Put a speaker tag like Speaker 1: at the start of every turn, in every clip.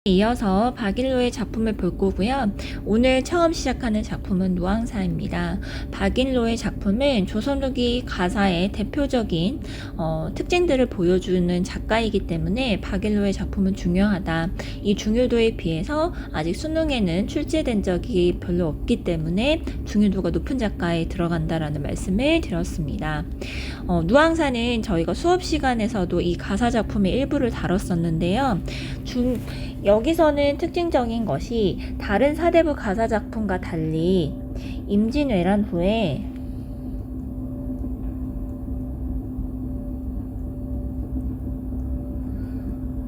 Speaker 1: 이어서 박일로의 작품을 볼 거고요. 오늘 처음 시작하는 작품은 노항사입니다. 박일로의 작품은 조선 후기 가사의 대표적인 특징들을 보여주는 작가이기 때문에 박일로의 작품은 중요하다. 이 중요도에 비해서 아직 수능에는 출제된 적이 별로 없기 때문에 중요도가 높은 작가에 들어간다라는 말씀을 드렸습니다. 노항사는 저희가 수업 시간에서도 이 가사 작품의 일부를 다뤘었는데요. 여기서는 특징적인 것이 다른 사대부 가사 작품과 달리 임진왜란 후에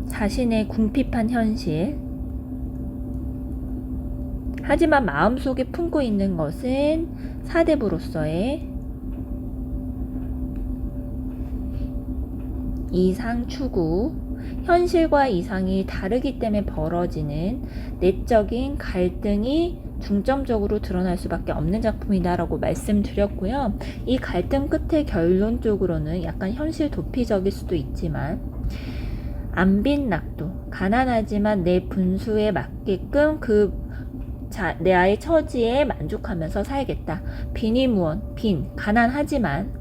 Speaker 1: 자신의 궁핍한 현실, 하지만 마음속에 품고 있는 것은 사대부로서의 이상 추구, 현실과 이상이 다르기 때문에 벌어지는 내적인 갈등이 중점적으로 드러날 수밖에 없는 작품이다라고 말씀드렸고요. 이 갈등 끝의 결론적으로는 약간 현실 도피적일 수도 있지만 안빈낙도, 가난하지만 내 분수에 맞게끔 내 아의 처지에 만족하면서 살겠다. 빈이무원, 가난하지만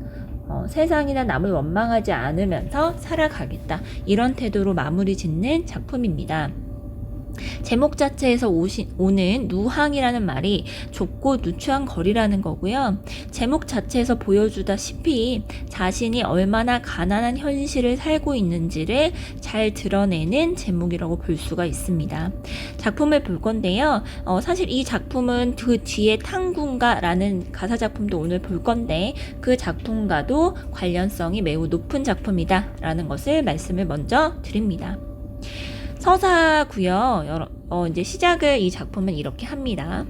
Speaker 1: 세상이나 남을 원망하지 않으면서 살아가겠다. 이런 태도로 마무리 짓는 작품입니다. 제목 자체에서 오는 누항이라는 말이 좁고 누추한 거리라는 거고요. 제목 자체에서 보여주다시피 자신이 얼마나 가난한 현실을 살고 있는지를 잘 드러내는 제목이라고 볼 수가 있습니다. 작품을 볼 건데요. 사실 이 작품은 그 뒤에 탕군가라는 가사 작품도 오늘 볼 건데 그 작품과도 관련성이 매우 높은 작품이다라는 것을 말씀을 먼저 드립니다. 서사고요. 이제 시작을 이 작품은 이렇게 합니다.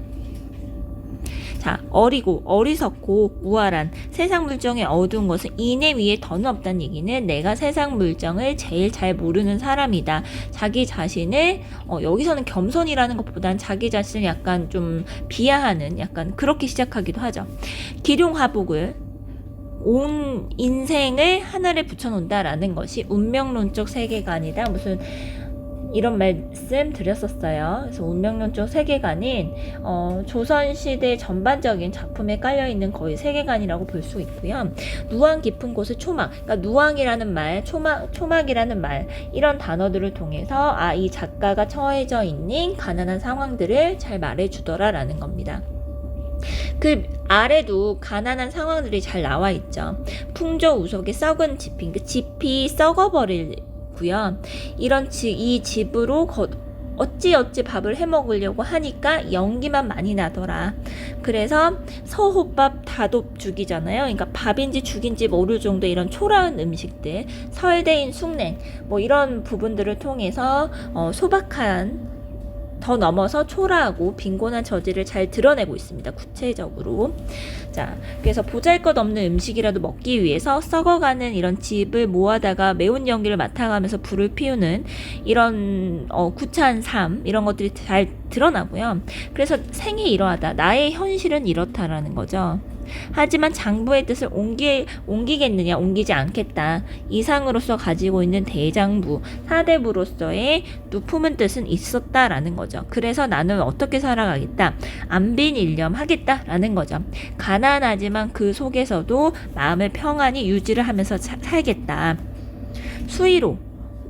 Speaker 1: 자, 어리석고 무활한 세상 물정에 어두운 것은 이내 위에 더는 없다는 얘기는 내가 세상 물정을 제일 잘 모르는 사람이다. 자기 자신을 여기서는 겸손이라는 것보단 자기 자신을 약간 좀 비하하는 약간 그렇게 시작하기도 하죠. 기룡화복을 온 인생을 하늘에 붙여놓는다라는 것이 운명론적 세계관이다. 무슨 이런 말씀 드렸었어요. 그래서 운명론적 세계관은 조선시대 전반적인 작품에 깔려있는 거의 세계관이라고 볼 수 있고요. 누황 깊은 곳의 초막, 그러니까 누황이라는 말, 초막이라는 말, 이런 단어들을 통해서 이 작가가 처해져 있는 가난한 상황들을 잘 말해주더라라는 겁니다. 그 아래도 가난한 상황들이 잘 나와 있죠. 풍조우속의 썩은 지핀, 그 집이 썩어버릴 이 집으로 어찌 밥을 해 먹으려고 하니까 연기만 많이 나더라. 그래서 서호밥 다돛죽이잖아요. 그러니까 밥인지 죽인지 모를 정도 이런 초라한 음식들, 설대인 숭냉 뭐 이런 부분들을 통해서 소박한 더 넘어서 초라하고 빈곤한 저지를 잘 드러내고 있습니다. 구체적으로. 자, 그래서 보잘것없는 음식이라도 먹기 위해서 썩어가는 이런 집을 모아다가 매운 연기를 맡아가면서 불을 피우는 이런 구차한 삶, 이런 것들이 잘 드러나고요. 그래서 생이 이러하다. 나의 현실은 이렇다라는 거죠. 하지만 장부의 뜻을 옮기겠느냐, 옮기지 않겠다. 이상으로서 가지고 있는 대장부, 사대부로서의 누품은 뜻은 있었다라는 거죠. 그래서 나는 어떻게 살아가겠다. 안빈일념하겠다라는 거죠. 가난하지만 그 속에서도 마음을 평안히 유지를 하면서 살겠다. 수의로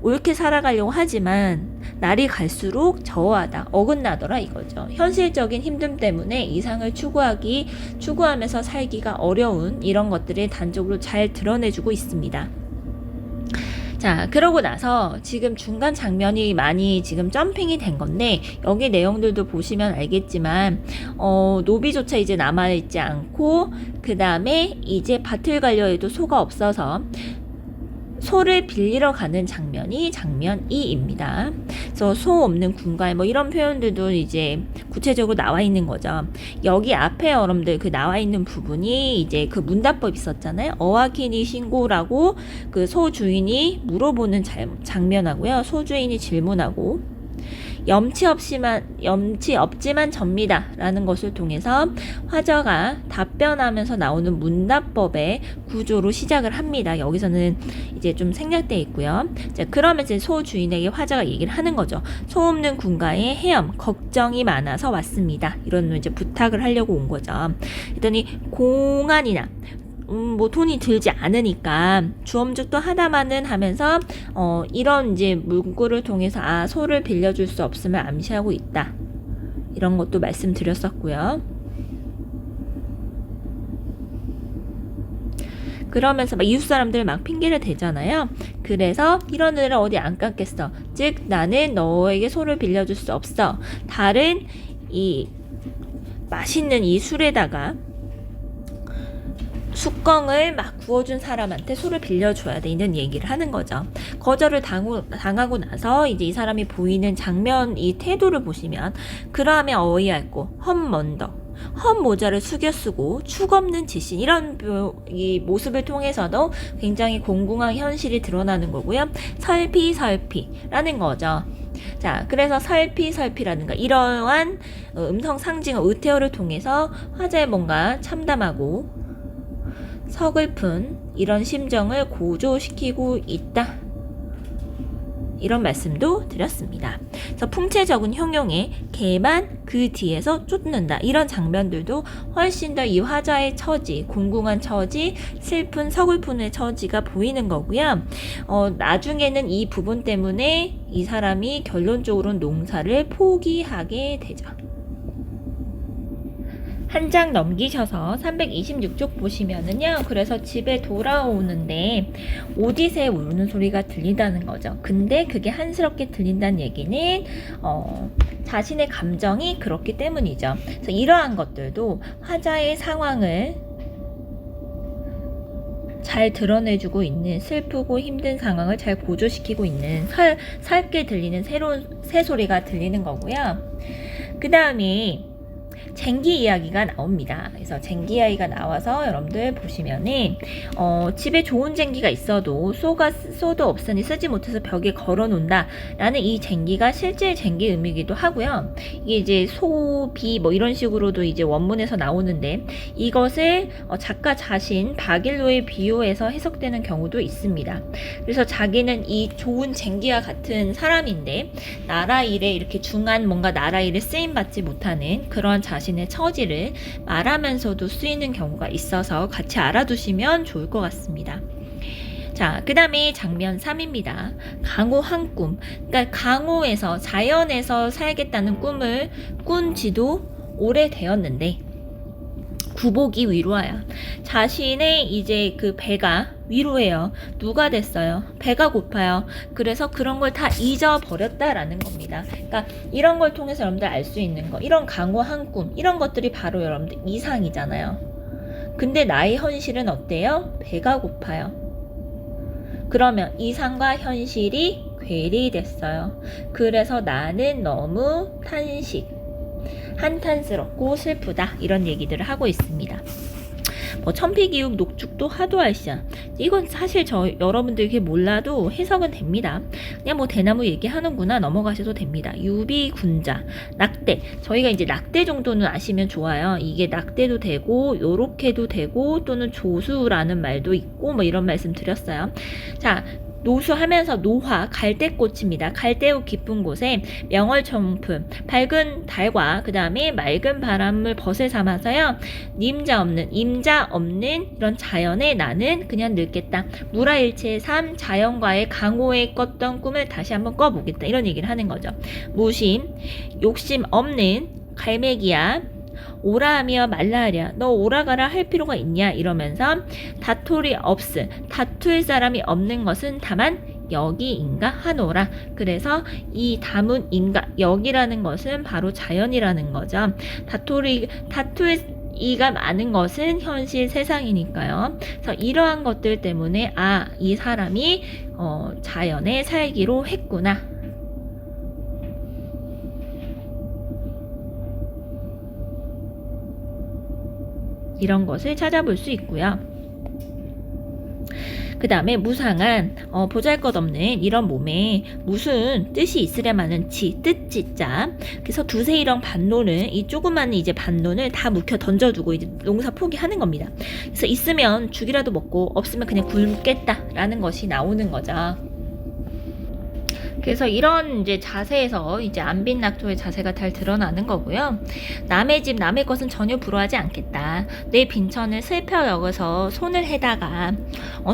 Speaker 1: 옳게 살아가려고 하지만 날이 갈수록 저하다, 어긋나더라 이거죠. 현실적인 힘듦 때문에 이상을 추구하면서 살기가 어려운 이런 것들을 단적으로 잘 드러내주고 있습니다. 자, 그러고 나서 지금 중간 장면이 많이 지금 점핑이 된 건데 여기 내용들도 보시면 알겠지만 노비조차 이제 남아있지 않고 그 다음에 이제 밭을 가려 해도 소가 없어서 소를 빌리러 가는 장면이 장면 2입니다. 그래서 소 없는 군갈 뭐 이런 표현들도 이제 구체적으로 나와 있는 거죠. 여기 앞에 여러분들 그 나와 있는 부분이 이제 그 문답법 있었잖아요. 어와키니 신고라고 그 소 주인이 물어보는 장면하고요. 소 주인이 질문하고 염치 없지만 접니다 라는 것을 통해서 화저가 답변하면서 나오는 문답법의 구조로 시작을 합니다. 여기서는 이제 좀 생략되어 있고요. 자, 그러면 이제 소 주인에게 화저가 얘기를 하는 거죠. 소 없는 군가에 헤엄, 걱정이 많아서 왔습니다. 이런 이제 부탁을 하려고 온 거죠. 그랬더니 공안이나 뭐 돈이 들지 않으니까 주엄죽도 하다마는 하면서 이런 이제 문구를 통해서 소를 빌려줄 수 없음을 암시하고 있다. 이런 것도 말씀드렸었고요. 그러면서 막 이웃 사람들 막 핑계를 대잖아요. 그래서 이런 애를 어디 안 깎겠어. 즉 나는 너에게 소를 빌려줄 수 없어. 다른 이 맛있는 이 술에다가 숯껑을 막 구워준 사람한테 소를 빌려줘야 돼. 이런 얘기를 하는 거죠. 거절을 당하고 나서 이제 이 사람이 보이는 장면, 이 태도를 보시면 그러함에 어이없고 헛먼덕, 헛모자를 숙여 쓰고 축 없는 지신, 이런 이 모습을 통해서도 굉장히 공공한 현실이 드러나는 거고요. 설피설피라는 거죠. 자, 그래서 설피설피라든가 이러한 음성 상징어 의태어를 통해서 화자의 뭔가 참담하고 서글픈 이런 심정을 고조시키고 있다. 이런 말씀도 드렸습니다. 그래서 풍채 적은 형용의 개만 그 뒤에서 쫓는다. 이런 장면들도 훨씬 더 이 화자의 처지, 공공한 처지, 슬픈 서글픈의 처지가 보이는 거고요. 나중에는 이 부분 때문에 이 사람이 결론적으로 농사를 포기하게 되죠. 한 장 넘기셔서 326쪽 보시면은요. 그래서 집에 돌아오는데 오디세 우는 소리가 들린다는 거죠. 근데 그게 한스럽게 들린다는 얘기는 자신의 감정이 그렇기 때문이죠. 그래서 이러한 것들도 화자의 상황을 잘 드러내주고 있는, 슬프고 힘든 상황을 잘 고조시키고 있는 살게 들리는 새로운 새소리가 들리는 거고요. 그 다음에 쟁기 이야기가 나옵니다. 그래서 쟁기 이야기가 나와서 여러분들 보시면은 집에 좋은 쟁기가 있어도 소도 없으니 쓰지 못해서 벽에 걸어 놓는다 라는 이 쟁기가 실제 쟁기 의미이기도 하고요. 이게 이제 소비 뭐 이런 식으로도 이제 원문에서 나오는데 이것을 작가 자신 바길로에 비유해서 해석되는 경우도 있습니다. 그래서 자기는 이 좋은 쟁기와 같은 사람인데 나라 일에 이렇게 중한 뭔가 나라 일에 쓰임 받지 못하는 그러한 자신의 처지를 말하면서도 쓰이는 경우가 있어서 같이 알아두시면 좋을 것 같습니다. 자, 그 다음에 장면 3입니다. 강호 한 꿈. 그러니까 강호에서, 자연에서 살겠다는 꿈을 꾼 지도 오래되었는데 구복이 위로하여 자신의 이제 그 배가 위로해요. 누가 됐어요? 배가 고파요. 그래서 그런 걸 다 잊어버렸다라는 겁니다. 그러니까 이런 걸 통해서 여러분들 알 수 있는 거, 이런 강호한 꿈, 이런 것들이 바로 여러분들 이상이잖아요. 근데 나의 현실은 어때요? 배가 고파요. 그러면 이상과 현실이 괴리됐어요. 그래서 나는 너무 한탄스럽고 슬프다. 이런 얘기들을 하고 있습니다. 천피기욱 녹죽도 하도할시야. 이건 사실 여러분들이 몰라도 해석은 됩니다. 그냥 대나무 얘기하는구나 넘어가셔도 됩니다. 유비군자, 낙대. 저희가 이제 낙대 정도는 아시면 좋아요. 이게 낙대도 되고 요렇게도 되고 또는 조수라는 말도 있고 이런 말씀 드렸어요. 자, 노수하면서 노화, 갈대꽃입니다. 갈대옥 깊은 곳에 명월청품, 밝은 달과 그 다음에 맑은 바람을 벗을 삼아서요. 임자 없는 이런 자연에 나는 그냥 늙겠다. 무라일체의 삶, 자연과의 강호에 꿨던 꿈을 다시 한번 꿔보겠다. 이런 얘기를 하는 거죠. 무심, 욕심 없는 갈매기야. 오라하며 말라하랴. 너 오라가라 할 필요가 있냐? 이러면서 다툴 사람이 없는 것은 다만 여기인가 하노라. 그래서 이 다문 인가, 여기라는 것은 바로 자연이라는 거죠. 다툴 이가 많은 것은 현실 세상이니까요. 그래서 이러한 것들 때문에 이 사람이 자연에 살기로 했구나. 이런 것을 찾아볼 수 있고요. 그 다음에 무상한 보잘것없는 이런 몸에 무슨 뜻이 있으려마는 뜻지자. 그래서 두세이령 반론을 이 조그마한 이제 반론을 다 묵혀 던져두고 이제 농사 포기하는 겁니다. 그래서 있으면 죽이라도 먹고 없으면 그냥 굶겠다라는 것이 나오는 거죠. 그래서 이런 이제 자세에서 이제 안빈낙조의 자세가 잘 드러나는 거고요. 남의 집 남의 것은 전혀 부러워하지 않겠다. 내 빈천을 슬퍼 여겨서 손을 해다가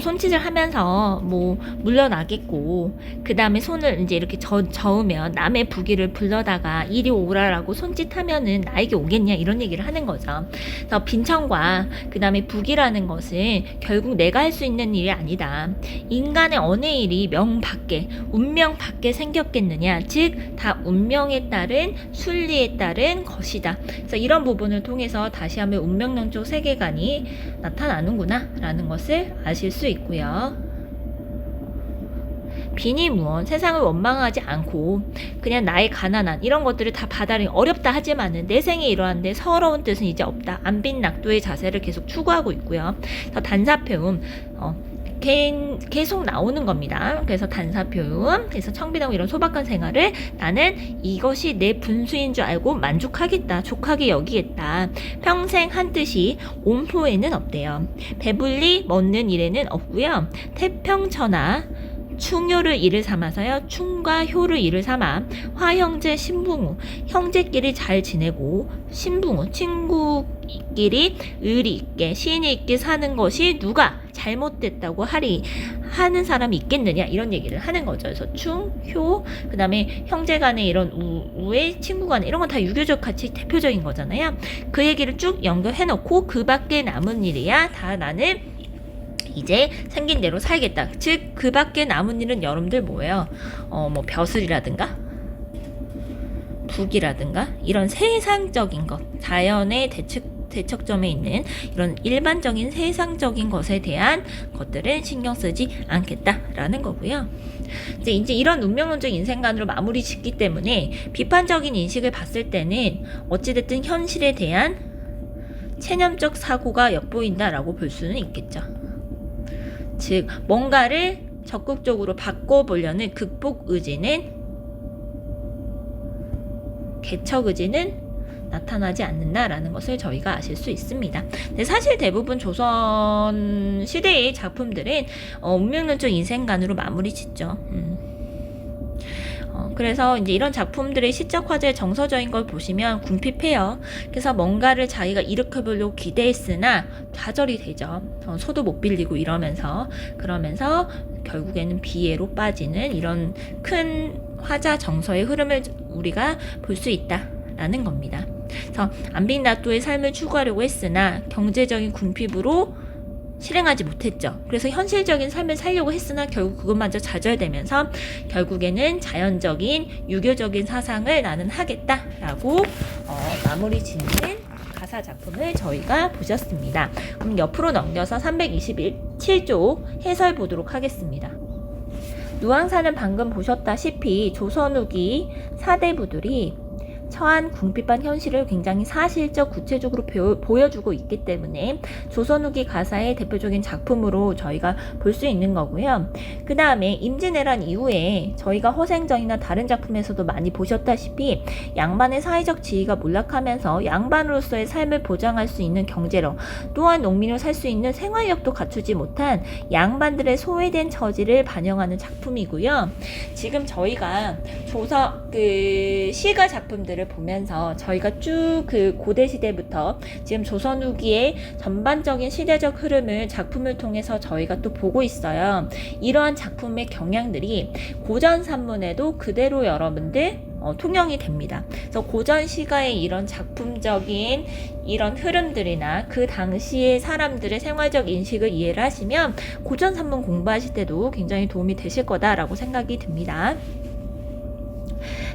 Speaker 1: 손짓을 하면서 뭐 물러나겠고, 그 다음에 손을 이제 이렇게 저으면 남의 부귀를 불러다가 이리 오라라고 손짓하면은 나에게 오겠냐 이런 얘기를 하는 거죠. 그래서 빈천과 그 다음에 부귀라는 것은 결국 내가 할 수 있는 일이 아니다. 인간의 어느 일이 명 밖에 운명 밖에 생겼겠느냐, 즉 다 운명에 따른 순리에 따른 것이다. 그래서 이런 부분을 통해서 다시 한번 운명론적 세계관이 나타나는구나 라는 것을 아실 수 있고요. 비니무언, 세상을 원망하지 않고 그냥 나의 가난한 이런 것들을 다 받아들이 어렵다 하지만은 내 생에 이러한데 서러운 뜻은 이제 없다. 안빈낙도의 자세를 계속 추구하고 있고요. 그래서 단사표음 계속 나오는 겁니다. 그래서 단사표음, 그래서 청비하고 이런 소박한 생활을 나는 이것이 내 분수인 줄 알고 만족하겠다, 족하게 여기겠다. 평생 한 뜻이 옴호에는 없대요. 배불리 먹는 일에는 없고요. 태평천하 충효를 이를 삼아서요. 충과 효를 이를 삼아 화형제 신붕우, 형제끼리 잘 지내고 신붕우, 친구끼리 의리 있게 시인이 있게 사는 것이 누가 잘못됐다고 하는 사람이 있겠느냐 이런 얘기를 하는 거죠. 그래서 충, 효, 그 다음에 형제 간의 이런 우애, 친구 간의 이런 건 다 유교적 가치 대표적인 거잖아요. 그 얘기를 쭉 연결해 놓고 그 밖에 남은 일이야 다 나는 이제 생긴 대로 살겠다. 즉 그 밖에 남은 일은 여러분들 뭐예요? 뭐 벼슬이라든가 북이라든가 이런 세상적인 것, 자연의 대척점에 있는 이런 일반적인 세상적인 것에 대한 것들은 신경 쓰지 않겠다라는 거고요. 이제 이런 운명론적 인생관으로 마무리 짓기 때문에 비판적인 인식을 봤을 때는 어찌됐든 현실에 대한 체념적 사고가 엿보인다라고 볼 수는 있겠죠. 즉 뭔가를 적극적으로 바꿔보려는 극복 의지는, 개척 의지는 나타나지 않는다라는 것을 저희가 아실 수 있습니다. 근데 사실 대부분 조선 시대의 작품들은 운명론적 인생관으로 마무리 짓죠. 그래서 이제 이런 작품들의 시적 화제의 정서적인 걸 보시면 궁핍해요. 그래서 뭔가를 자기가 일으켜보려고 기대했으나 좌절이 되죠. 소도 못 빌리고 그러면서 결국에는 비애로 빠지는 이런 큰 화자 정서의 흐름을 우리가 볼 수 있다라는 겁니다. 그래서 안빈낙도의 삶을 추구하려고 했으나 경제적인 궁핍으로 실행하지 못했죠. 그래서 현실적인 삶을 살려고 했으나 결국 그것마저 좌절되면서 결국에는 자연적인 유교적인 사상을 나는 하겠다라고 마무리 짓는 가사 작품을 저희가 보셨습니다. 그럼 옆으로 넘겨서 327조 해설 보도록 하겠습니다. 누왕사는 방금 보셨다시피 조선 후기 사대부들이 처한 궁핍한 현실을 굉장히 사실적 구체적으로 보여주고 있기 때문에 조선 후기 가사의 대표적인 작품으로 저희가 볼 수 있는 거고요. 그 다음에 임진왜란 이후에 저희가 허생전이나 다른 작품에서도 많이 보셨다시피 양반의 사회적 지위가 몰락하면서 양반으로서의 삶을 보장할 수 있는 경제력, 또한 농민으로 살 수 있는 생활력도 갖추지 못한 양반들의 소외된 처지를 반영하는 작품이고요. 지금 저희가 조선 시가 작품들을 보면서 저희가 쭉 그 고대 시대부터 지금 조선 후기의 전반적인 시대적 흐름을 작품을 통해서 저희가 또 보고 있어요. 이러한 작품의 경향들이 고전 산문에도 그대로 여러분들 통용이 됩니다. 그래서 고전 시가의 이런 작품적인 이런 흐름들이나 그 당시의 사람들의 생활적 인식을 이해를 하시면 고전 산문 공부하실 때도 굉장히 도움이 되실 거다라고 생각이 듭니다.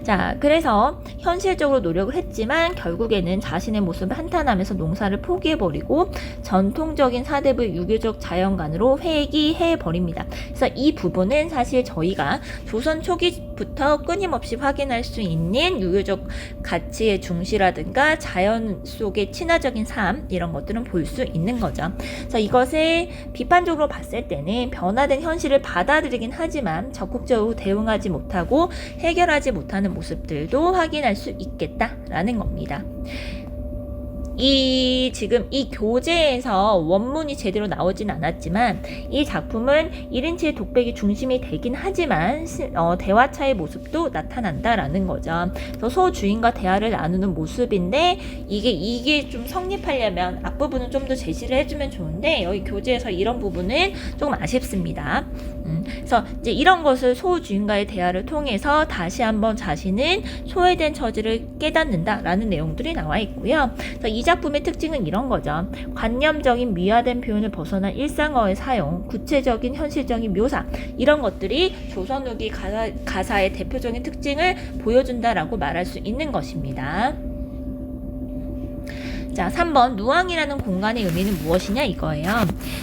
Speaker 1: 자, 그래서 현실적으로 노력을 했지만 결국에는 자신의 모습을 한탄하면서 농사를 포기해버리고 전통적인 사대부의 유교적 자연관으로 회귀해버립니다. 그래서 이 부분은 사실 저희가 조선 초기부터 끊임없이 확인할 수 있는 유교적 가치의 중시라든가 자연 속의 친화적인 삶 이런 것들은 볼 수 있는 거죠. 그래서 이것을 비판적으로 봤을 때는 변화된 현실을 받아들이긴 하지만 적극적으로 대응하지 못하고 해결하지 못하는 모습들도 확인할 수 있겠다라는 겁니다. 지금 이 교재에서 원문이 제대로 나오진 않았지만 이 작품은 1인칭의 독백이 중심이 되긴 하지만 대화차의 모습도 나타난다라는 거죠. 그래서 소주인과 대화를 나누는 모습인데 이게 좀 성립하려면 앞부분은 좀 더 제시를 해주면 좋은데 여기 교재에서 이런 부분은 조금 아쉽습니다. 그래서 이제 이런 것을 소주인과의 대화를 통해서 다시 한번 자신은 소외된 처지를 깨닫는다라는 내용들이 나와 있고요. 그래서 이 작품의 특징은 이런 거죠. 관념적인 미화된 표현을 벗어난 일상어의 사용, 구체적인 현실적인 묘사 이런 것들이 조선 후기 가사의 대표적인 특징을 보여준다라고 말할 수 있는 것입니다. 자, 3번 누왕이라는 공간의 의미는 무엇이냐 이거예요.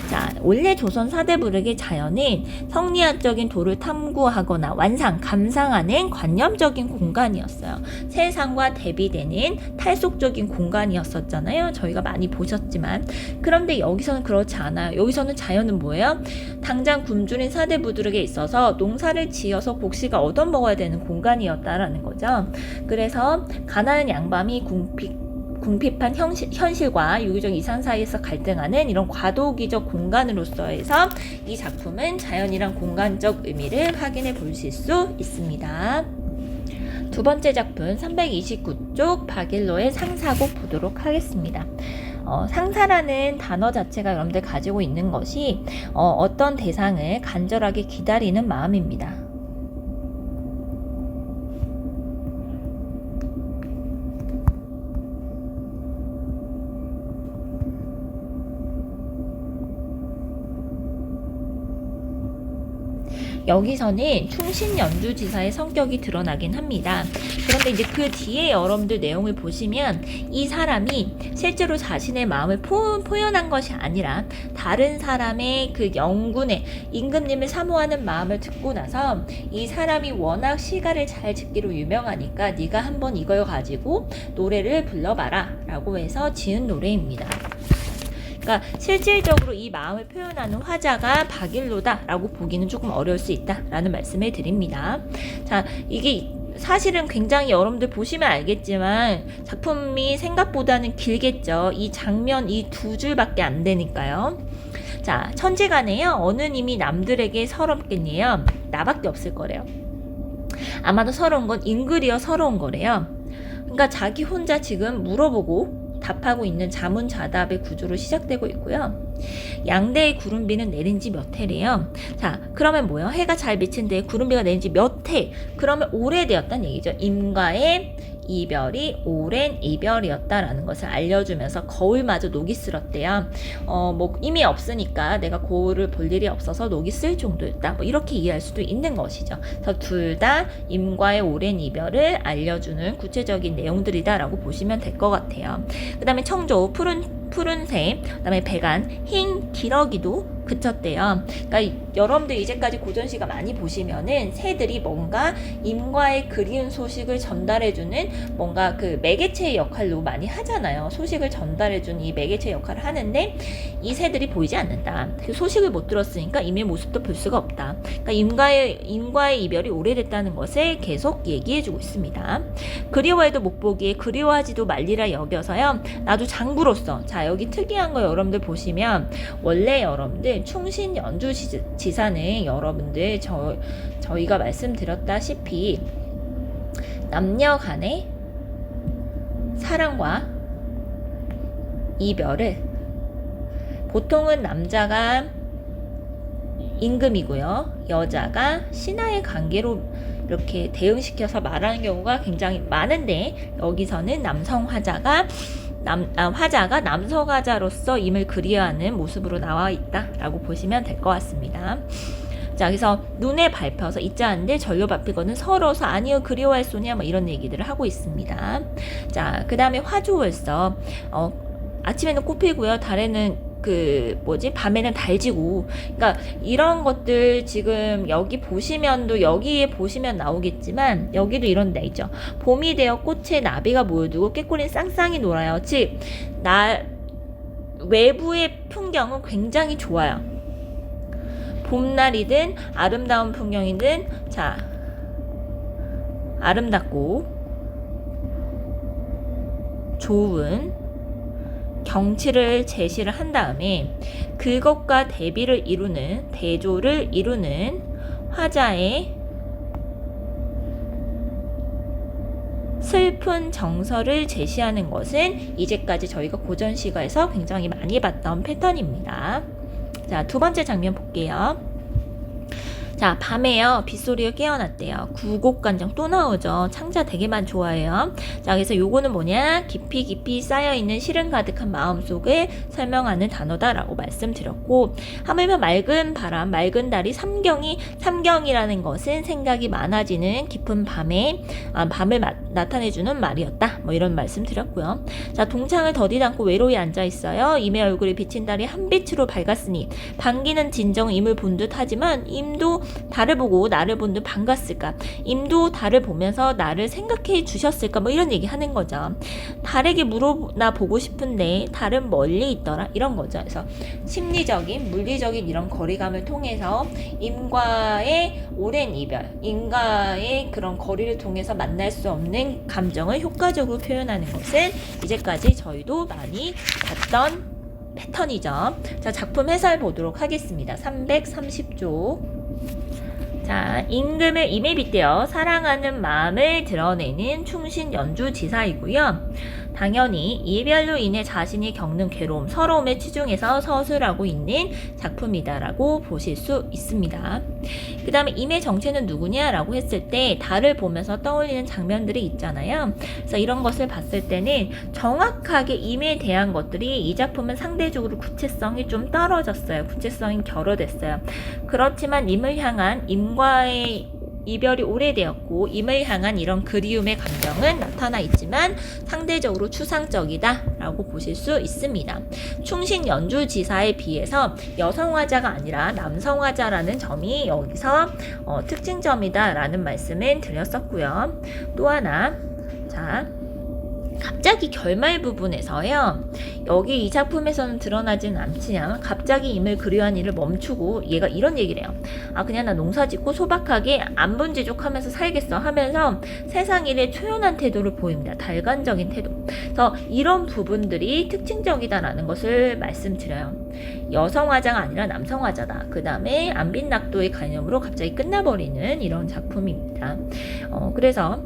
Speaker 1: 자, 원래 조선 사대부력의 자연은 성리학적인 도를 탐구하거나 감상하는 관념적인 공간이었어요. 세상과 대비되는 탈속적인 공간이었었잖아요. 저희가 많이 보셨지만 그런데 여기서는 그렇지 않아요. 여기서는 자연은 뭐예요? 당장 굶주린 사대부들에게 있어서 농사를 지어서 곡식을 얻어먹어야 되는 공간이었다라는 거죠. 그래서 가난한 양반이 궁핍한 현실과 유교적 이상 사이에서 갈등하는 이런 과도기적 공간으로서 해서 이 작품은 자연이란 공간적 의미를 확인해 보실 수 있습니다. 두 번째 작품 329쪽 박일로의 상사곡 보도록 하겠습니다. 상사라는 단어 자체가 여러분들 가지고 있는 것이 어떤 대상을 간절하게 기다리는 마음입니다. 여기서는 충신연주지사의 성격이 드러나긴 합니다. 그런데 이제 그 뒤에 여러분들 내용을 보시면 이 사람이 실제로 자신의 마음을 표현한 것이 아니라 다른 사람의 그 영군의 임금님을 사모하는 마음을 듣고 나서 이 사람이 워낙 시가를 잘 짓기로 유명하니까 네가 한번 이걸 가지고 노래를 불러봐라 라고 해서 지은 노래입니다. 그러니까 실질적으로 이 마음을 표현하는 화자가 박일로다라고 보기는 조금 어려울 수 있다라는 말씀을 드립니다. 자, 이게 사실은 굉장히 여러분들 보시면 알겠지만 작품이 생각보다는 길겠죠. 이 장면 이 두 줄밖에 안 되니까요. 자, 천지간에요. 어느 님이 남들에게 서럽겠니요? 나밖에 없을 거래요. 아마도 서러운 건 잉글이어 서러운 거래요. 그러니까 자기 혼자 지금 물어보고 답하고 있는 자문자답의 구조로 시작되고 있고요. 양대의 구름비는 내린 지 몇 해래요. 자, 그러면 뭐예요? 해가 잘 비친 데에 구름비가 내린 지 몇 해. 그러면 오래되었다는 얘기죠. 임과의 이별이 오랜 이별이었다라는 것을 알려주면서 거울마저 녹이 슬었대요. 뭐 이미 없으니까 내가 거울을 볼 일이 없어서 녹이 쓸 정도였다. 뭐 이렇게 이해할 수도 있는 것이죠. 그래서 둘 다 임과의 오랜 이별을 알려주는 구체적인 내용들이다라고 보시면 될 것 같아요. 그 다음에 청조 푸른새, 그 다음에 백안, 흰 기러기도 그쳤대요. 그러니까 여러분들 이제까지 고전시가 많이 보시면은 새들이 뭔가 임과의 그리운 소식을 전달해주는 뭔가 그 매개체의 역할로 많이 하잖아요. 소식을 전달해주는 이 매개체 역할을 하는데 이 새들이 보이지 않는다. 그 소식을 못 들었으니까 임의 모습도 볼 수가 없다. 그러니까 임과의 이별이 오래됐다는 것을 계속 얘기해주고 있습니다. 그리워해도 못 보기에 그리워하지도 말리라 여겨서요. 나도 장부로서 자 여기 특이한 거 여러분들 보시면 원래 여러분들 충신연주지사는 여러분들 저희가 말씀드렸다시피 남녀 간의 사랑과 이별을 보통은 남자가 임금이고요. 여자가 신하의 관계로 이렇게 대응시켜서 말하는 경우가 굉장히 많은데 여기서는 남성 화자가 남성 화자로서 임을 그리워하는 모습으로 나와 있다라고 보시면 될 것 같습니다. 자, 그래서 눈에 밟혀서 있자는데 절로 밟히거든 서러워서 아니요 그리워할 소냐 뭐 이런 얘기들을 하고 있습니다. 자, 그 다음에 화조월서. 아침에는 꽃피고요. 달에는 밤에는 달지고. 그러니까 이런 것들 지금 여기 보시면도 여기에 보시면 나오겠지만 여기도 이런 데 있죠. 봄이 되어 꽃에 나비가 모여들고 꾀꼬리는 쌍쌍이 놀아요. 즉, 외부의 풍경은 굉장히 좋아요. 봄날이든 아름다운 풍경이든 자, 아름답고 좋은 경치를 제시를 한 다음에 그것과 대비를 이루는 대조를 이루는 화자의 슬픈 정서를 제시하는 것은 이제까지 저희가 고전시가에서 굉장히 많이 봤던 패턴입니다. 자, 두 번째 장면 볼게요. 자, 밤에요. 빗소리가 깨어났대요. 구곡간장 또 나오죠. 창자 되게만 좋아해요. 자, 그래서 요거는 뭐냐? 깊이 깊이 쌓여있는 시름 가득한 마음속을 설명하는 단어다라고 말씀드렸고, 하물며 맑은 바람, 맑은 달이 삼경이라는 것은 생각이 많아지는 깊은 밤을 나타내주는 말이었다. 뭐 이런 말씀 드렸고요. 자, 동창을 더디 담고 외로이 앉아있어요. 임의 얼굴에 비친 달이 한 빛으로 밝았으니 반기는 진정 임을 본 듯 하지만 임도 달을 보고 나를 본 듯 반갔을까? 임도 달을 보면서 나를 생각해 주셨을까? 뭐 이런 얘기 하는 거죠. 달에게 물어나 보고 싶은데 달은 멀리 있더라. 이런 거죠. 그래서 심리적인, 물리적인 이런 거리감을 통해서 임과의 오랜 이별, 임과의 그런 거리를 통해서 만날 수 없는 감정을 효과적으로 표현하는 것은 이제까지 저희도 많이 봤던 패턴이죠. 자, 작품 해설 보도록 하겠습니다. 330쪽. 자, 임금을 임에 빗대어 사랑하는 마음을 드러내는 충신 연주지사이고요. 당연히 이별로 인해 자신이 겪는 괴로움, 서러움에 치중해서 서술하고 있는 작품이다라고 보실 수 있습니다. 그 다음에 임의 정체는 누구냐라고 했을 때 달을 보면서 떠올리는 장면들이 있잖아요. 그래서 이런 것을 봤을 때는 정확하게 임에 대한 것들이 이 작품은 상대적으로 구체성이 좀 떨어졌어요. 구체성이 결여됐어요. 그렇지만 임을 향한 임과의 이별이 오래되었고 임을 향한 이런 그리움의 감정은 나타나 있지만 상대적으로 추상적이다라고 보실 수 있습니다. 충신 연주지사에 비해서 여성화자가 아니라 남성화자라는 점이 여기서 특징점이다라는 말씀을 드렸었고요. 또 하나, 자, 갑자기 결말 부분에서요. 여기 이 작품에서는 드러나진 않지만 갑자기 임을 그리워한 일을 멈추고 얘가 이런 얘기를 해요. 아, 그냥 나 농사짓고 소박하게 안분지족하면서 살겠어 하면서 세상 일에 초연한 태도를 보입니다. 달관적인 태도. 그래서 이런 부분들이 특징적이다라는 것을 말씀드려요. 여성화자가 아니라 남성화자다. 그 다음에 안빈낙도의 개념으로 갑자기 끝나버리는 이런 작품입니다. 그래서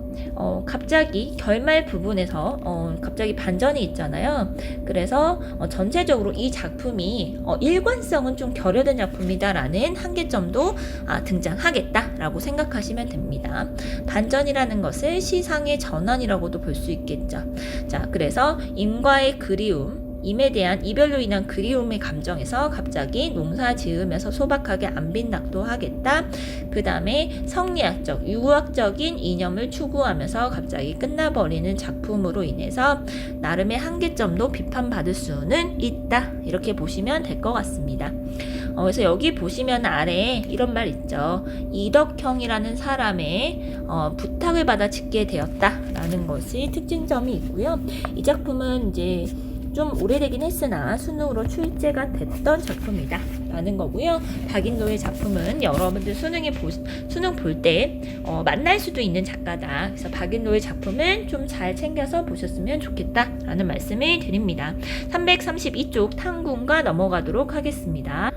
Speaker 1: 갑자기 결말 부분에서 갑자기 반전이 있잖아요. 그래서 전체적으로 이 작품이 일관성은 좀 결여된 작품이다라는 한계점도 등장하겠다라고 생각하시면 됩니다. 반전이라는 것을 시상의 전환이라고도 볼 수 있겠죠. 자, 그래서 임과의 그리움, 임에 대한 이별로 인한 그리움의 감정에서 갑자기 농사 지으면서 소박하게 안빈낙도 하겠다. 그 다음에 성리학적, 유학적인 이념을 추구하면서 갑자기 끝나버리는 작품으로 인해서 나름의 한계점도 비판받을 수는 있다. 이렇게 보시면 될 것 같습니다. 그래서 여기 보시면 아래에 이런 말 있죠. 이덕형이라는 사람의 부탁을 받아 짓게 되었다라는 것이 특징점이 있고요. 이 작품은 이제 좀 오래되긴 했으나 수능으로 출제가 됐던 작품이다 라는 거고요. 박인도의 작품은 여러분들 수능 볼 때 만날 수도 있는 작가다. 그래서 박인도의 작품은 좀 잘 챙겨서 보셨으면 좋겠다 라는 말씀을 드립니다. 332쪽 탕군가 넘어가도록 하겠습니다.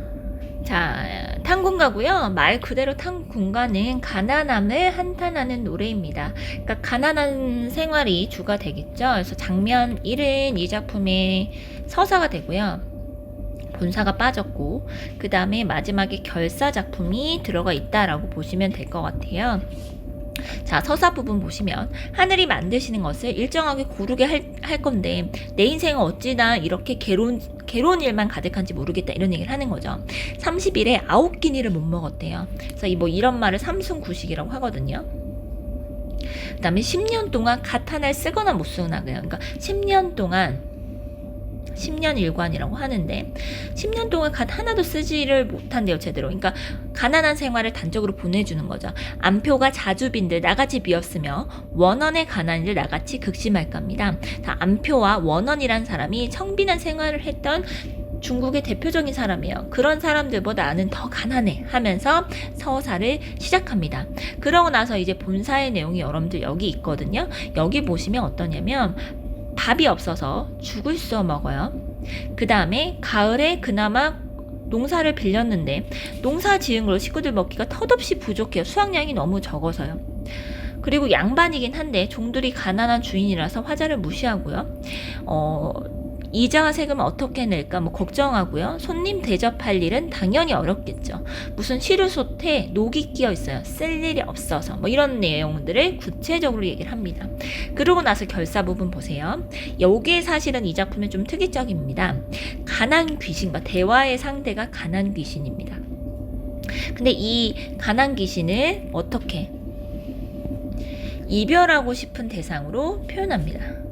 Speaker 1: 자, 탕군가고요. 말 그대로 탕군가는 가난함을 한탄하는 노래입니다. 그러니까 가난한 생활이 주가 되겠죠. 그래서 장면 1은 이 작품의 서사가 되고요. 본사가 빠졌고 그 다음에 마지막에 결사 작품이 들어가 있다라고 보시면 될 것 같아요. 자, 서사 부분 보시면 하늘이 만드시는 것을 일정하게 고르게 할 건데 내 인생은 어찌나 이렇게 괴로운 일만 가득한지 모르겠다 이런 얘기를 하는 거죠. 30일에 9끼니를 못 먹었대요. 그래서 이런 말을 삼순구식이라고 하거든요. 그 다음에 10년 동안 갓 하나를 쓰거나 못 쓰거나 그래요. 그러니까 10년 동안 10년 일관이라고 하는데 10년 동안 갓 하나도 쓰지를 못한대요, 제대로. 그러니까 가난한 생활을 단적으로 보내주는 거죠. 암표가 자주 빈들 나같이 비었으며 원원의 가난이를 나같이 극심할 겁니다. 암표와 원원이란 사람이 청빈한 생활을 했던 중국의 대표적인 사람이에요. 그런 사람들보다 나는 더 가난해 하면서 서사를 시작합니다. 그러고 나서 이제 본사의 내용이 여러분들 여기 있거든요. 여기 보시면 어떠냐면 밥이 없어서 죽을 써 먹어요. 그 다음에 가을에 그나마 농사를 빌렸는데 농사 지은 걸로 식구들 먹기가 턱없이 부족해요. 수확량이 너무 적어서요. 그리고 양반이긴 한데 종들이 가난한 주인이라서 화자를 무시하고요. 이자와 세금을 어떻게 낼까 걱정하고요. 손님 대접할 일은 당연히 어렵겠죠. 무슨 시루솥에 녹이 끼어 있어요. 쓸 일이 없어서 이런 내용들을 구체적으로 얘기를 합니다. 그러고 나서 결사 부분 보세요. 여기에 사실은 이 작품은 좀 특이적입니다. 가난 귀신과 대화의 상대가 가난 귀신입니다. 근데 이 가난 귀신을 어떻게 이별하고 싶은 대상으로 표현합니다.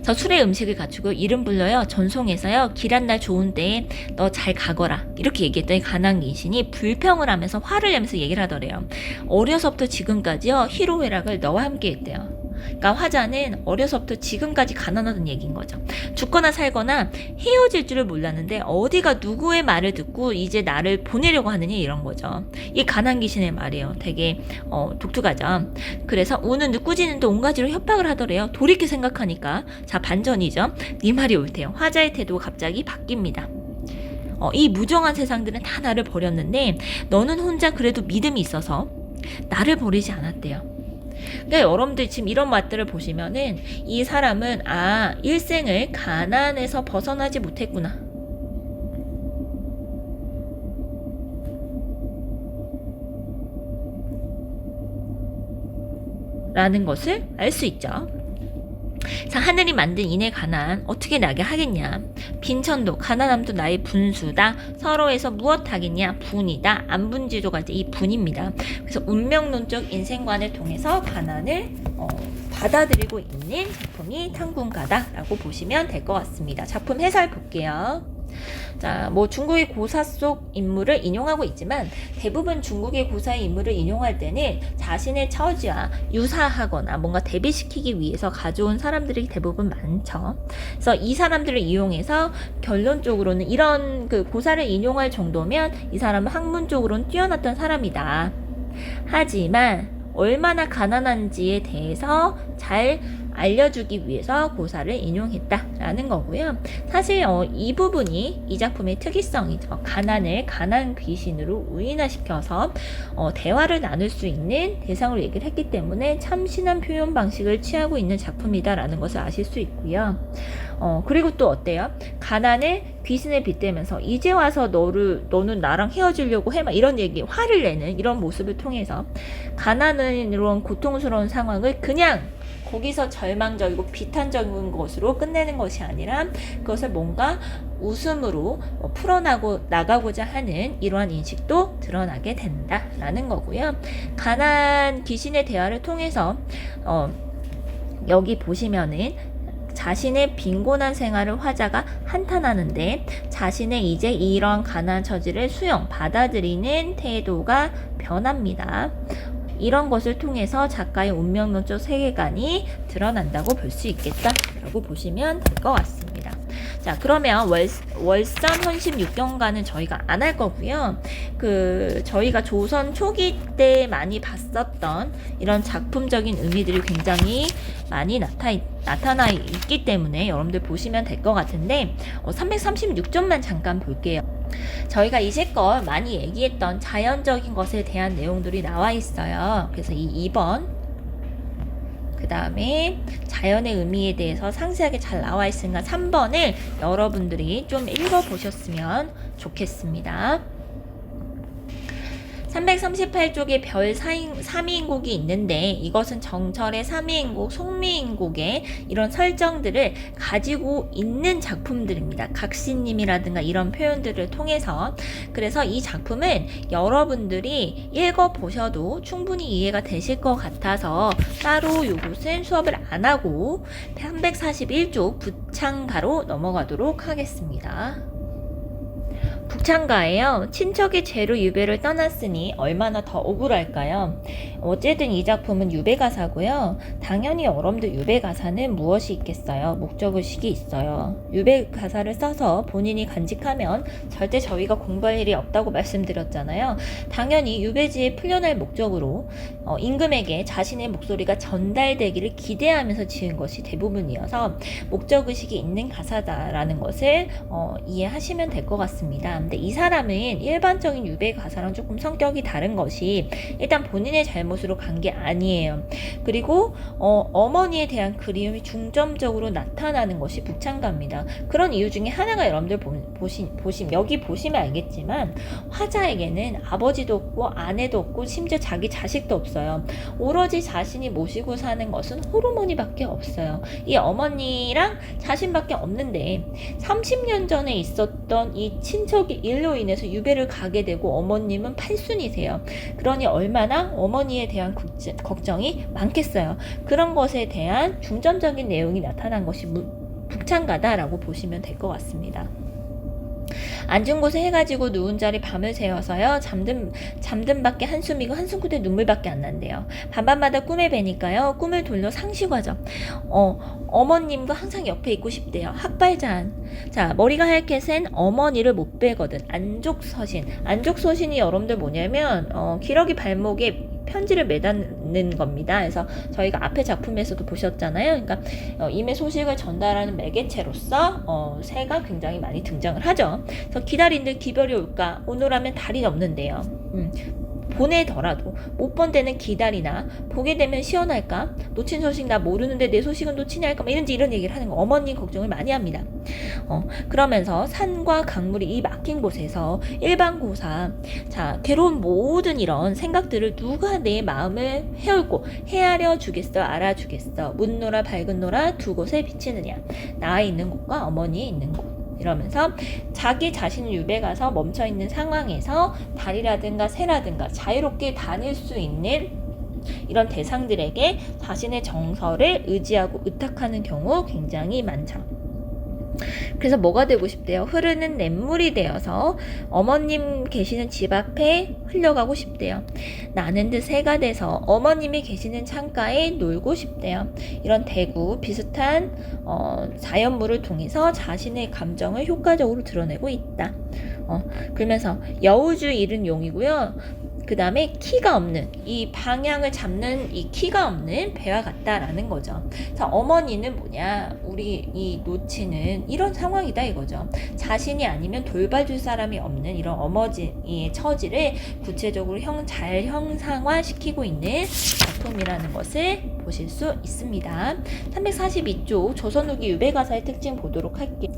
Speaker 1: 저 술에 음식을 갖추고 이름 불러요. 전송해서요. 길한 날 좋은 때에 너 잘 가거라. 이렇게 얘기했더니 가난 귀신이 불평을 하면서 화를 내면서 얘기를 하더래요. 어려서부터 지금까지요. 희로애락을 너와 함께 했대요. 그러니까 화자는 어려서부터 지금까지 가난하던 얘기인 거죠. 죽거나 살거나 헤어질 줄을 몰랐는데 어디가 누구의 말을 듣고 이제 나를 보내려고 하느냐 이런 거죠. 이 가난 귀신의 말이에요. 되게 독특하죠. 그래서 우는 꾸짖는 또 온 가지로 협박을 하더래요. 돌이켜 생각하니까 자 반전이죠. 네 말이 옳대요. 화자의 태도가 갑자기 바뀝니다. 이 무정한 세상들은 다 나를 버렸는데 너는 혼자 그래도 믿음이 있어서 나를 버리지 않았대요. 그러니까 여러분들 지금 이런 맛들을 보시면은 이 사람은 일생을 가난에서 벗어나지 못했구나 라는 것을 알 수 있죠. 자, 하늘이 만든 이내 가난 어떻게 나게 하겠냐. 빈천도 가난함도 나의 분수다. 서로에서 무엇 하겠냐. 분이다. 안분지조가 이제 이 분입니다. 그래서 운명론적 인생관을 통해서 가난을 받아들이고 있는 작품이 탕군가다라고 보시면 될 것 같습니다. 작품 해설 볼게요. 자, 중국의 고사 속 인물을 인용하고 있지만 대부분 중국의 고사의 인물을 인용할 때는 자신의 처지와 유사하거나 뭔가 대비시키기 위해서 가져온 사람들이 대부분 많죠. 그래서 이 사람들을 이용해서 결론적으로는 이런 고사를 인용할 정도면 이 사람은 학문적으로는 뛰어났던 사람이다. 하지만 얼마나 가난한지에 대해서 잘 알려주기 위해서 고사를 인용했다라는 거고요. 사실 이 부분이 이 작품의 특이성이죠. 가난을 가난 귀신으로 우인화시켜서 대화를 나눌 수 있는 대상으로 얘기를 했기 때문에 참신한 표현 방식을 취하고 있는 작품이다라는 것을 아실 수 있고요. 그리고 또 어때요? 가난을 귀신에 빗대면서 이제 와서 너는 나랑 헤어지려고 해? 막 이런 얘기, 화를 내는 이런 모습을 통해서 가난은 이런 고통스러운 상황을 그냥 거기서 절망적이고 비탄적인 것으로 끝내는 것이 아니라 그것을 뭔가 웃음으로 풀어나가고자 하는 이러한 인식도 드러나게 된다라는 거고요. 가난 귀신의 대화를 통해서 여기 보시면은 자신의 빈곤한 생활을 화자가 한탄하는데 자신의 이제 이런 가난 처지를 받아들이는 태도가 변합니다. 이런 것을 통해서 작가의 운명론적 세계관이 드러난다고 볼 수 있겠다라고 보시면 될 것 같습니다. 자, 그러면 월산 헌심 육경가는 저희가 안 할 거고요. 저희가 조선 초기 때 많이 봤었던 이런 작품적인 의미들이 굉장히 많이 나타나 있기 때문에 여러분들 보시면 될 것 같은데 336점만 잠깐 볼게요. 저희가 이제껏 많이 얘기했던 자연적인 것에 대한 내용들이 나와 있어요. 그래서 이 2번 그 다음에 자연의 의미에 대해서 상세하게 잘 나와 있으니까 3번을 여러분들이 좀 읽어보셨으면 좋겠습니다. 338쪽에 별 3위인곡이 있는데 이것은 정철의 3위인곡, 송미인곡의 이런 설정들을 가지고 있는 작품들입니다. 각시님이라든가 이런 표현들을 통해서. 그래서 이 작품은 여러분들이 읽어보셔도 충분히 이해가 되실 것 같아서 따로 이곳은 수업을 안 하고 341쪽 북창가로 넘어가도록 하겠습니다. 북창가예요. 친척의 죄로 유배를 떠났으니 얼마나 더 억울할까요? 어쨌든 이 작품은 유배가사고요. 당연히 여러분들 유배가사는 무엇이 있겠어요? 목적의식이 있어요. 유배가사를 써서 본인이 간직하면 절대 저희가 공부할 일이 없다고 말씀드렸잖아요. 당연히 유배지에 풀려날 목적으로 임금에게 자신의 목소리가 전달되기를 기대하면서 지은 것이 대부분이어서 목적의식이 있는 가사다라는 것을 이해하시면 될 것 같습니다. 근데 이 사람은 일반적인 유배 가사랑 조금 성격이 다른 것이 일단 본인의 잘못으로 간 게 아니에요. 그리고 어머니에 대한 그리움이 중점적으로 나타나는 것이 북창가입니다. 그런 이유 중에 하나가 여러분들 여기 보시면 알겠지만 화자에게는 아버지도 없고 아내도 없고 심지어 자기 자식도 없어요. 오로지 자신이 모시고 사는 것은 호르몬이밖에 없어요. 이 어머니랑 자신밖에 없는데 30년 전에 있었던 이 친척의 일로 인해서 유배를 가게 되고 어머님은 팔순이세요. 그러니 얼마나 어머니에 대한 걱정이 많겠어요. 그런 것에 대한 중점적인 내용이 나타난 것이 북창가다라고 보시면 될 것 같습니다. 앉은 곳에 해가지고 누운 자리 밤을 새어서요. 잠든 밖에 한숨이고 한숨 끝에 눈물밖에 안 난대요. 밤밤마다 꿈에 뵈니까요. 꿈을 돌려 상시과정. 어머님과 항상 옆에 있고 싶대요. 학발잔. 자, 머리가 하얗게 센 어머니를 못 빼거든. 안족서신. 안족서신이 여러분들 뭐냐면 기러기 발목에 편지를 매닫는 겁니다. 그래서 저희가 앞에 작품에서도 보셨잖아요. 그러니까 임의 소식을 전달하는 매개체로서 새가 굉장히 많이 등장을 하죠. 그래서 기다린들 기별이 올까? 오늘하면 달이 넘는데요. 보내더라도 못 본 데는 기다리나 보게 되면 시원할까? 놓친 소식 나 모르는데 내 소식은 놓치냐 할까? 이런 얘기를 하는 거. 어머님 걱정을 많이 합니다. 그러면서 산과 강물이 이 막힌 곳에서 일반고사 괴로운 모든 이런 생각들을 누가 내 마음을 헤올고 헤아려 주겠어 알아주겠어 묻노라 밝은노라 두 곳에 비치느냐 나 있는 곳과 어머니에 있는 곳 이러면서 자기 자신을 유배 가서 멈춰있는 상황에서 달이라든가 새라든가 자유롭게 다닐 수 있는 이런 대상들에게 자신의 정서를 의지하고 의탁하는 경우 굉장히 많죠. 그래서 뭐가 되고 싶대요? 흐르는 냇물이 되어서 어머님 계시는 집 앞에 흘러가고 싶대요. 나는 듯 새가 돼서 어머님이 계시는 창가에 놀고 싶대요. 이런 대구 비슷한 자연물을 통해서 자신의 감정을 효과적으로 드러내고 있다. 그러면서 여우주 잃은 용이고요. 그 다음에 키가 없는 이 방향을 잡는 이 키가 없는 배와 같다라는 거죠. 자, 어머니는 뭐냐? 우리 이 노치는 이런 상황이다 이거죠. 자신이 아니면 돌봐줄 사람이 없는 이런 어머니의 처지를 구체적으로 잘 형상화시키고 있는 작품이라는 것을 보실 수 있습니다. 342쪽 조선 후기 유배가사의 특징 보도록 할게요.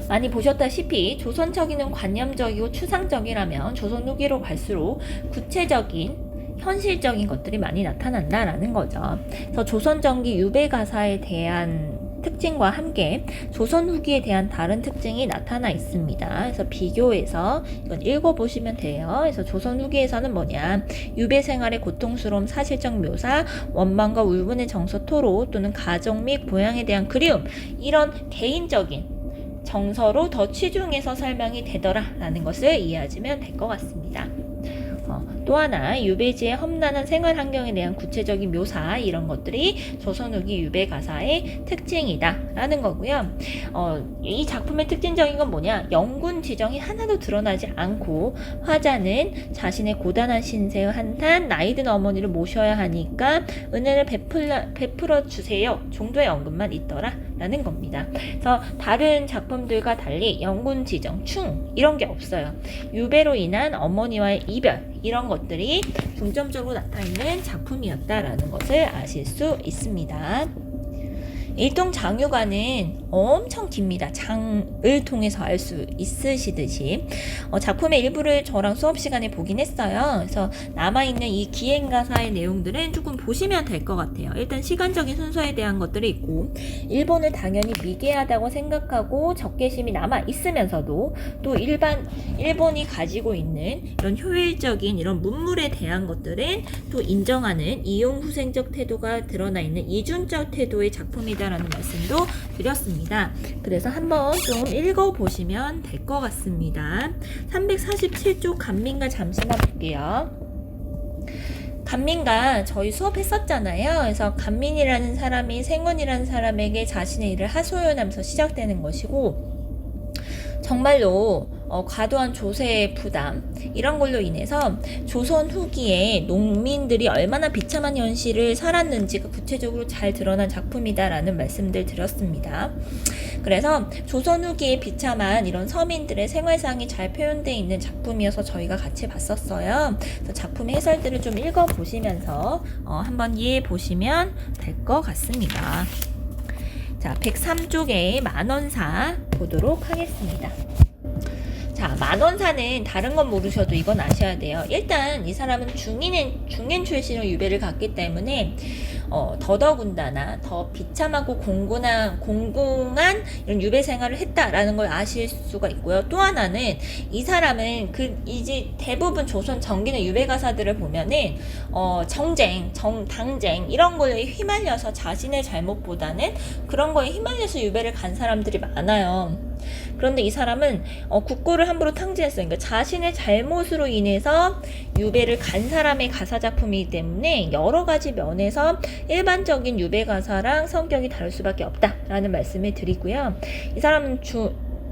Speaker 1: 많이 보셨다시피 조선적이는 관념적이고 추상적이라면 조선 후기로 갈수록 구체적인 현실적인 것들이 많이 나타난다라는 거죠. 그래서 조선 전기 유배가사에 대한 특징과 함께 조선 후기에 대한 다른 특징이 나타나 있습니다. 그래서 비교해서 이건 읽어보시면 돼요. 그래서 조선 후기에서는 뭐냐? 유배 생활의 고통스러움, 사실적 묘사, 원망과 울분의 정서 토로 또는 가정 및 고향에 대한 그리움 이런 개인적인 정서로 더 치중해서 설명이 되더라라는 것을 이해하시면 될 것 같습니다. 또 하나 유배지의 험난한 생활 환경에 대한 구체적인 묘사 이런 것들이 조선 후기 유배 가사의 특징이다 라는 거고요. 이 작품의 특징적인 건 뭐냐? 영군 지정이 하나도 드러나지 않고 화자는 자신의 고단한 신세의 한탄 나이든 어머니를 모셔야 하니까 은혜를 베풀어 주세요 정도의 언급만 있더라 라는 겁니다. 그래서 다른 작품들과 달리 영군 지정, 충 이런 게 없어요. 유배로 인한 어머니와의 이별 이런 것들이 중점적으로 나타있는 작품이었다라는 것을 아실 수 있습니다. 일동 장유관은 엄청 깁니다. 장을 통해서 알 수 있으시듯이 작품의 일부를 저랑 수업 시간에 보긴 했어요. 그래서 남아있는 이 기행가사의 내용들은 조금 보시면 될 것 같아요. 일단 시간적인 순서에 대한 것들이 있고, 일본을 당연히 미개하다고 생각하고 적개심이 남아있으면서도 또 일본이 가지고 있는 이런 효율적인 이런 문물에 대한 것들은 또 인정하는 이용후생적 태도가 드러나 있는 이중적 태도의 작품이다라는 말씀도 드렸습니다. 그래서 한번 좀 읽어보시면 될 것 같습니다. 347쪽 간민가 잠시만 볼게요. 간민가 저희 수업했었잖아요. 그래서 간민이라는 사람이 생원이라는 사람에게 자신의 일을 하소연하면서 시작되는 것이고, 정말로 과도한 조세 부담 이런 걸로 인해서 조선 후기에 농민들이 얼마나 비참한 현실을 살았는지가 구체적으로 잘 드러난 작품이다라는 말씀들 드렸습니다. 그래서 조선 후기에 비참한 이런 서민들의 생활상이 잘 표현되어 있는 작품이어서 저희가 같이 봤었어요. 그래서 작품 해설들을 좀 읽어보시면서 한번 이해해 보시면 될 것 같습니다. 자, 103쪽에 만원사 보도록 하겠습니다. 자, 만원사는 다른 건 모르셔도 이건 아셔야 돼요. 일단 이 사람은 중인 출신으로 유배를 갔기 때문에 더더군다나 더 비참하고 공공한 이런 유배 생활을 했다라는 걸 아실 수가 있고요. 또 하나는 이 사람은 이제 대부분 조선 전기의 유배 가사들을 보면은 당쟁 이런 거에 휘말려서 자신의 잘못보다는 그런 거에 휘말려서 유배를 간 사람들이 많아요. 그런데 이 사람은 국고를 함부로 탕진했어요. 그러니까 자신의 잘못으로 인해서 유배를 간 사람의 가사 작품이기 때문에 여러 가지 면에서 일반적인 유배 가사랑 성격이 다를 수밖에 없다라는 말씀을 드리고요. 이 사람은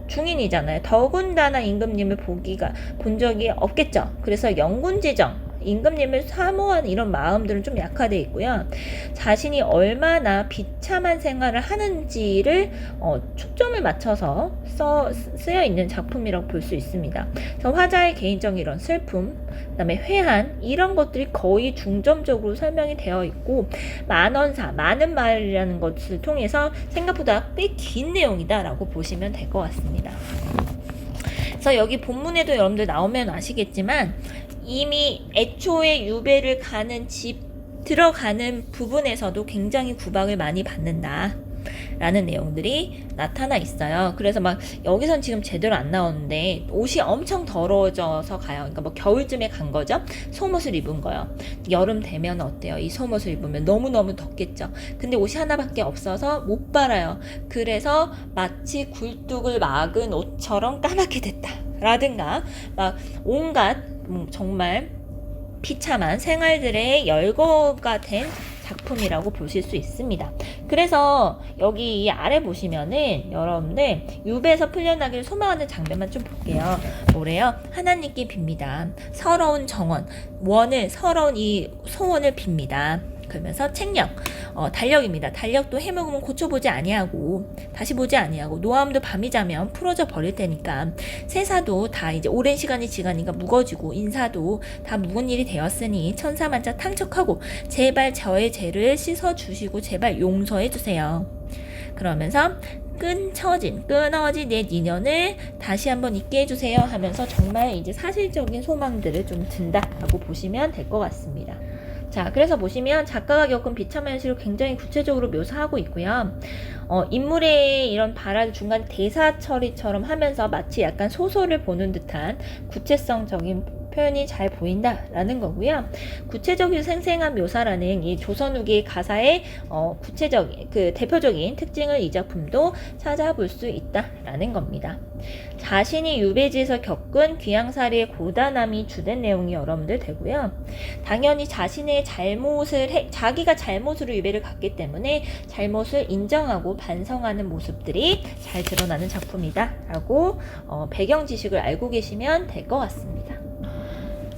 Speaker 1: 중인이잖아요. 더군다나 임금님을 본 적이 없겠죠. 그래서 영군지정 임금님을 사모하는 이런 마음들은 좀 약화되어 있고요. 자신이 얼마나 비참한 생활을 하는지를 초점을 맞춰서 쓰여 있는 작품이라고 볼 수 있습니다. 그래서 화자의 개인적인 이런 슬픔, 그다음에 회한 이런 것들이 거의 중점적으로 설명이 되어 있고, 만원사, 많은 말이라는 것을 통해서 생각보다 꽤 긴 내용이다라고 보시면 될 것 같습니다. 그래서 여기 본문에도 여러분들 나오면 아시겠지만 이미 애초에 유배를 가는 들어가는 부분에서도 굉장히 구박을 많이 받는다 라는 내용들이 나타나 있어요. 그래서 막 여기선 지금 제대로 안 나오는데 옷이 엄청 더러워져서 가요. 그러니까 뭐 겨울쯤에 간 거죠. 속옷을 입은 거요. 여름 되면 어때요? 이 속옷을 입으면 너무너무 덥겠죠. 근데 옷이 하나밖에 없어서 못 빨아요. 그래서 마치 굴뚝을 막은 옷처럼 까맣게 됐다 라든가 막 온갖 정말 비참한 생활들의 열거가 된 작품이라고 보실 수 있습니다. 그래서 여기 이 아래 보시면은 여러분들 유배에서 풀려나기를 소망하는 장면만 좀 볼게요. 뭐래요? 하나님께 빕니다. 서러운 정원, 서러운 이 소원을 빕니다. 그러면서 책력, 달력입니다. 달력도 해먹으면 고쳐보지 아니하고 다시 보지 아니하고 노함도 밤이 자면 풀어져 버릴 테니까 세사도 다 이제 오랜 시간이 지나니까 무거지고 인사도 다 묵은 일이 되었으니 천사만자 탕척하고 제발 저의 죄를 씻어주시고 제발 용서해 주세요. 그러면서 끊어진 내 인연을 다시 한번 있게 해주세요 하면서 정말 이제 사실적인 소망들을 좀 든다라고 보시면 될 것 같습니다. 자, 그래서 보시면 작가가 겪은 비참한 현실을 굉장히 구체적으로 묘사하고 있고요. 인물의 이런 발화를 중간 대사 처리처럼 하면서 마치 약간 소설을 보는 듯한 구체성적인 표현이 잘 보인다라는 거고요. 구체적이고 생생한 묘사라는 이 조선 후기 가사의 구체적인 대표적인 특징을 이 작품도 찾아볼 수 있다라는 겁니다. 자신이 유배지에서 겪은 귀양살이의 고단함이 주된 내용이 여러분들 되고요. 당연히 자기가 잘못으로 유배를 갔기 때문에 잘못을 인정하고 반성하는 모습들이 잘 드러나는 작품이다 라고 배경 지식을 알고 계시면 될 것 같습니다.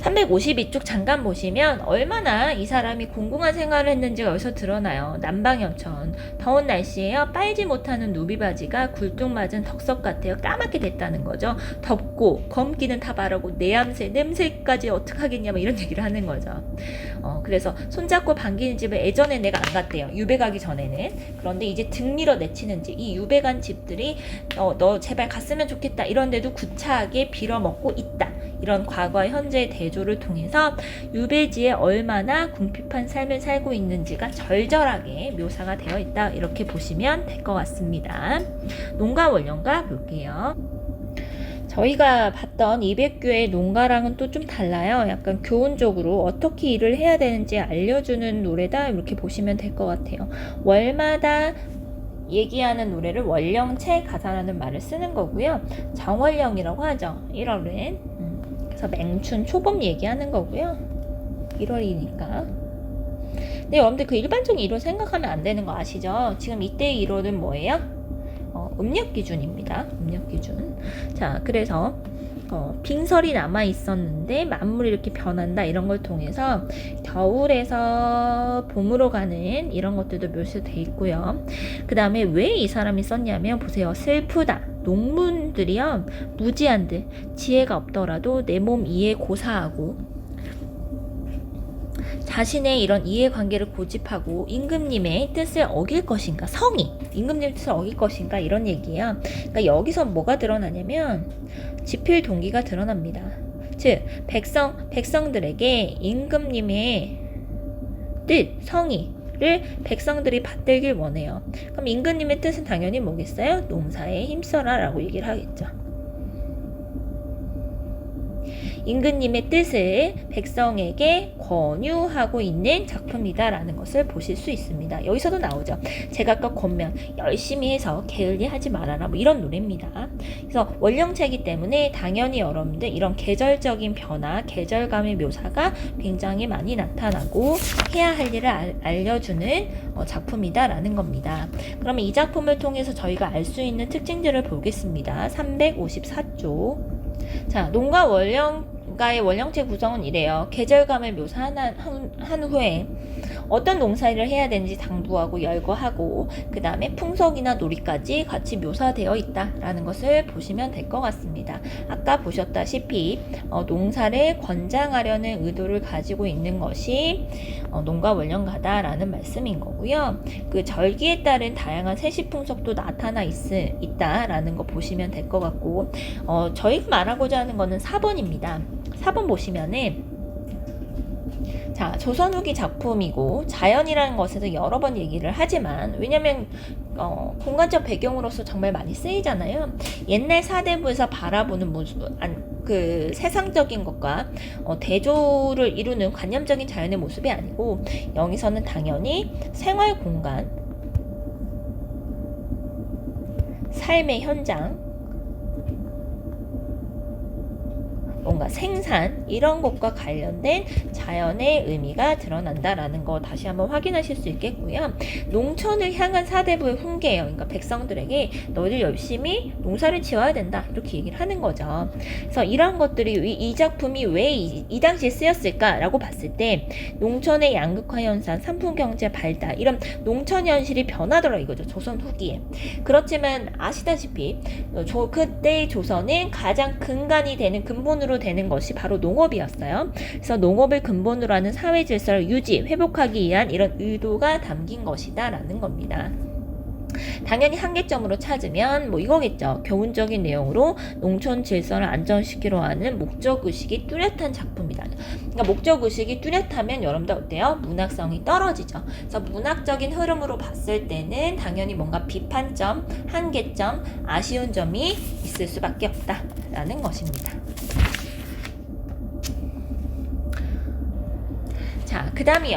Speaker 1: 352쪽 잠깐 보시면 얼마나 이 사람이 공공한 생활을 했는지가 여기서 드러나요. 남방연천. 더운 날씨에요. 빨지 못하는 누비바지가 굴뚝 맞은 덕석 같아요. 까맣게 됐다는 거죠. 덥고 검기는 다 바르고 냄새까지 어떡하겠냐 뭐 이런 얘기를 하는 거죠. 그래서 손잡고 반기는 집을 예전에 내가 안 갔대요. 유배 가기 전에는. 그런데 이제 등 밀어 내치는 집, 이 유배 간 집들이 너 제발 갔으면 좋겠다 이런데도 구차하게 빌어먹고 있다. 이런 과거와 현재의 대조를 통해서 유배지에 얼마나 궁핍한 삶을 살고 있는지가 절절하게 묘사가 되어 있다. 이렇게 보시면 될 것 같습니다. 농가 원령가 볼게요. 저희가 봤던 200교의 농가랑은 또 좀 달라요. 약간 교훈적으로 어떻게 일을 해야 되는지 알려주는 노래다. 이렇게 보시면 될 것 같아요. 월마다 얘기하는 노래를 월령체 가사라는 말을 쓰는 거고요. 정월령이라고 하죠. 1월은. 그래서 맹춘 초봄 얘기하는 거고요. 1월이니까. 근데 여러분들 그 일반적인 1월 생각하면 안 되는 거 아시죠? 지금 이때의 1월은 뭐예요? 음력 기준입니다. 음력 기준. 자, 그래서 빙설이 남아 있었는데 만물이 이렇게 변한다 이런 걸 통해서 겨울에서 봄으로 가는 이런 것들도 묘사돼 있고요. 그 다음에 왜 이 사람이 썼냐면 보세요. 슬프다. 농문들이요. 무지한들. 지혜가 없더라도 내 몸 이해 고사하고 자신의 이런 이해관계를 고집하고 임금님의 뜻을 어길 것인가, 성이 임금님의 뜻을 어길 것인가 이런 얘기예요. 그러니까 여기서 뭐가 드러나냐면 지필 동기가 드러납니다. 즉 백성들에게 임금님의 뜻, 성의를 백성들이 받들길 원해요. 그럼 임금님의 뜻은 당연히 뭐겠어요? 농사에 힘써라 라고 얘기를 하겠죠. 임금님의 뜻을 백성에게 권유하고 있는 작품이다라는 것을 보실 수 있습니다. 여기서도 나오죠. 제각각 권면 열심히 해서 게을리하지 말아라 뭐 이런 노래입니다. 그래서 원령체이기 때문에 당연히 여러분들 이런 계절적인 변화, 계절감의 묘사가 굉장히 많이 나타나고 해야 할 일을 알려주는 작품이다라는 겁니다. 그러면 이 작품을 통해서 저희가 알 수 있는 특징들을 보겠습니다. 354쪽. 자, 농가 원령가의 원령체 구성은 이래요. 계절감을 묘사한 후에 어떤 농사일을 해야 되는지 당부하고 열거하고 그 다음에 풍속이나 놀이까지 같이 묘사되어 있다라는 것을 보시면 될 것 같습니다. 아까 보셨다시피 농사를 권장하려는 의도를 가지고 있는 것이 농가 원령가다라는 말씀인 거고요. 그 절기에 따른 다양한 세시풍속도 나타나 있다라는 거 보시면 될 것 같고 저희가 말하고자 하는 거는 4번입니다. 4번 보시면은 자, 조선 후기 작품이고 자연이라는 것에서 여러 번 얘기를 하지만 왜냐면 공간적 배경으로서 정말 많이 쓰이잖아요. 옛날 사대부에서 바라보는 그 세상적인 것과 대조를 이루는 관념적인 자연의 모습이 아니고 여기서는 당연히 생활 공간, 삶의 현장, 뭔가 생산 이런 것과 관련된 자연의 의미가 드러난다라는 거 다시 한번 확인하실 수 있겠고요. 농촌을 향한 사대부의 훈계예요. 그러니까 백성들에게 너희들 열심히 농사를 지어야 된다 이렇게 얘기를 하는 거죠. 그래서 이런 것들이 이 작품이 왜 이 당시에 쓰였을까라고 봤을 때 농촌의 양극화 현상, 산품경제 발달 이런 농촌 현실이 변하더라 이거죠. 조선 후기에. 그렇지만 아시다시피 그때의 조선은 가장 근간이 되는 근본으로 되는 것이 바로 농업이었어요. 그래서 농업을 근본으로 하는 사회 질서를 유지, 회복하기 위한 이런 의도가 담긴 것이다 라는 겁니다. 당연히 한계점으로 찾으면 뭐 이거겠죠. 교훈적인 내용으로 농촌 질서를 안정시키려 하는 목적의식이 뚜렷한 작품이다. 그러니까 목적의식이 뚜렷하면 여러분들 어때요? 문학성이 떨어지죠. 그래서 문학적인 흐름으로 봤을 때는 당연히 뭔가 비판점, 한계점, 아쉬운 점이 있을 수밖에 없다라는 것입니다. 자, 그 다음이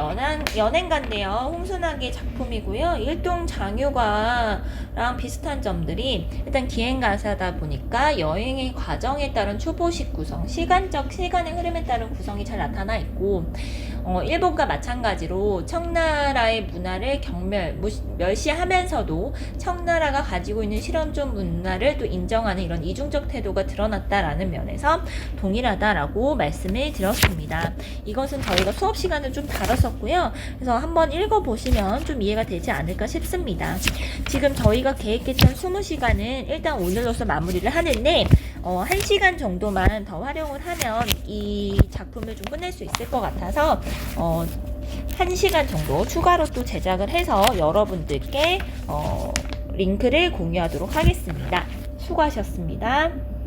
Speaker 1: 연행가인데요. 홍순학의 작품이고요. 일동 장유가랑 비슷한 점들이 일단 기행가사다 보니까 여행의 과정에 따른 추보식 구성, 시간의 흐름에 따른 구성이 잘 나타나 있고 일본과 마찬가지로 청나라의 문화를 멸시하면서도 청나라가 가지고 있는 실현주의 문화를 또 인정하는 이런 이중적 태도가 드러났다라는 면에서 동일하다라고 말씀을 드렸습니다. 이것은 저희가 수업 시간을 좀 다뤘었고요. 그래서 한번 읽어보시면 좀 이해가 되지 않을까 싶습니다. 지금 저희가 계획했던 20시간은 일단 오늘로서 마무리를 하는데 1시간 정도만 더 활용을 하면 이 작품을 좀 끝낼 수 있을 것 같아서 1시간 정도 추가로 또 제작을 해서 여러분들께 링크를 공유하도록 하겠습니다. 수고하셨습니다.